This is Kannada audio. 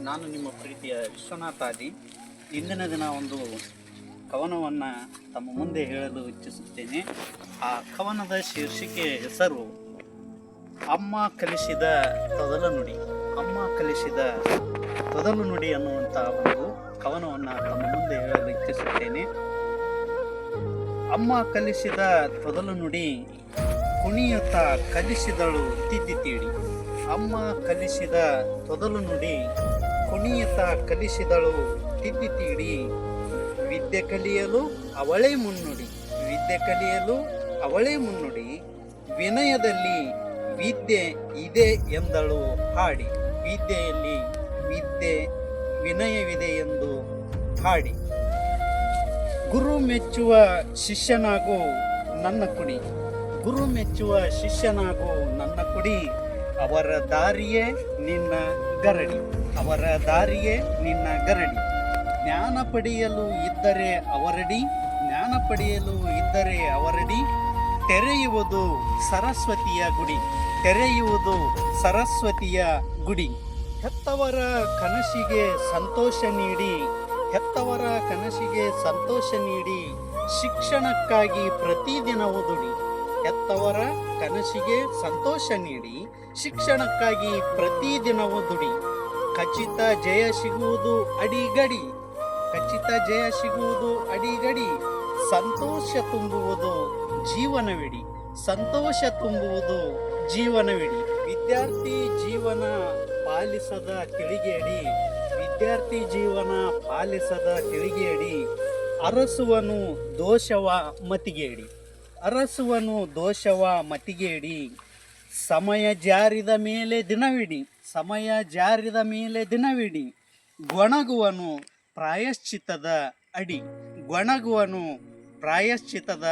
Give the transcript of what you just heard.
ನಾನು ನಿಮ್ಮ ಪ್ರೀತಿಯ ವಿಶ್ವನಾಥ ಆದಿ. ಇಂದಿನ ದಿನ ಒಂದು ಕವನವನ್ನು ತಮ್ಮ ಮುಂದೆ ಹೇಳಲು ಇಚ್ಛಿಸುತ್ತೇನೆ. ಆ ಕವನದ ಶೀರ್ಷಿಕೆ ಹೆಸರು ಅಮ್ಮ ಕಲಿಸಿದ ತೊದಲು ನುಡಿ. ಅಮ್ಮ ಕಲಿಸಿದ ತೊದಲು ನುಡಿ ಅನ್ನುವಂಥ ಒಂದು ಕವನವನ್ನು ತಮ್ಮ ಮುಂದೆ ಹೇಳಲು ಇಚ್ಛಿಸುತ್ತೇನೆ. ಅಮ್ಮ ಕಲಿಸಿದ ತೊದಲು ನುಡಿ ಕುಣಿಯುತ್ತ ಕಲಿಸಿದಳು ತಿದ್ದಿ ತೀಡಿ. ಅಮ್ಮ ಕಲಿಸಿದ ತೊದಲು ನುಡಿ ಕುಣಿಯುತ್ತ ಕಲಿಸಿದಳು ತಿದ್ದಿ ತೀಡಿ. ವಿದ್ಯೆ ಕಲಿಯಲು ಅವಳೇ ಮುನ್ನುಡಿ. ವಿದ್ಯೆ ಕಲಿಯಲು ಅವಳೇ ಮುನ್ನುಡಿ. ವಿನಯದಲ್ಲಿ ವಿದ್ಯೆ ಇದೆ ಎಂದಳು ಹಾಡಿ. ವಿದ್ಯೆಯಲ್ಲಿ ವಿದ್ಯೆ ವಿನಯವಿದೆ ಎಂದು ಹಾಡಿ. ಗುರು ಮೆಚ್ಚುವ ಶಿಷ್ಯನಾಗು ನನ್ನ ಕುಡಿ. ಗುರು ಮೆಚ್ಚುವ ಶಿಷ್ಯನಾಗು ನನ್ನ ಕುಡಿ. ಅವರ ದಾರಿಯೇ ನಿನ್ನ ಗರಡಿ. ಅವರ ದಾರಿಯೇ ನಿನ್ನ ಗರಡಿ. ಜ್ಞಾನ ಪಡೆಯಲು ಇದ್ದರೆ ಅವರಡಿ. ಜ್ಞಾನ ಪಡೆಯಲು ಇದ್ದರೆ ಅವರಡಿ. ತೆರೆಯುವುದು ಸರಸ್ವತಿಯ ಗುಡಿ. ತೆರೆಯುವುದು ಸರಸ್ವತಿಯ ಗುಡಿ. ಹೆತ್ತವರ ಕನಸಿಗೆ ಸಂತೋಷ ನೀಡಿ. ಹೆತ್ತವರ ಕನಸಿಗೆ ಸಂತೋಷ ನೀಡಿ. ಶಿಕ್ಷಣಕ್ಕಾಗಿ ಪ್ರತಿದಿನವೂ ದುಡಿ. ಹೆತ್ತವರ ಕನಸಿಗೆ ಸಂತೋಷ ನೀಡಿ. ಶಿಕ್ಷಣಕ್ಕಾಗಿ ಪ್ರತಿದಿನವೂ ದುಡಿ. ಖಚಿತ ಜಯ ಸಿಗುವುದು ಅಡಿಗಡಿ. ಖಚಿತ ಜಯ ಸಿಗುವುದು ಅಡಿಗಡಿ. ಸಂತೋಷ ತುಂಬುವುದು ಜೀವನವಿಡಿ. ಸಂತೋಷ ತುಂಬುವುದು ಜೀವನವಿಡಿ. ವಿದ್ಯಾರ್ಥಿ ಜೀವನ ಪಾಲಿಸದ ತಿಳಿಗೇಡಿ. ವಿದ್ಯಾರ್ಥಿ ಜೀವನ ಪಾಲಿಸದ ತಿಳಿಗೇಡಿ. ಅರಸುವನು ದೋಷವ ಮತಿಗೇಡಿ. ಅರಸುವನು ದೋಷವ ಮತಿಗೇಡಿ. ಸಮಯ ಜಾರಿದ ಮೇಲೆ ದಿನವಿಡಿ. ಸಮಯ ಜಾರಿದ ಮೇಲೆ ದಿನವಿಡಿ. ಗೊಣಗುವನು ಪ್ರಾಯಶ್ಚಿತ್ತದ ಅಡಿ. ಗೊಣಗುವನು ಪ್ರಾಯಶ್ಚಿತ್ತದ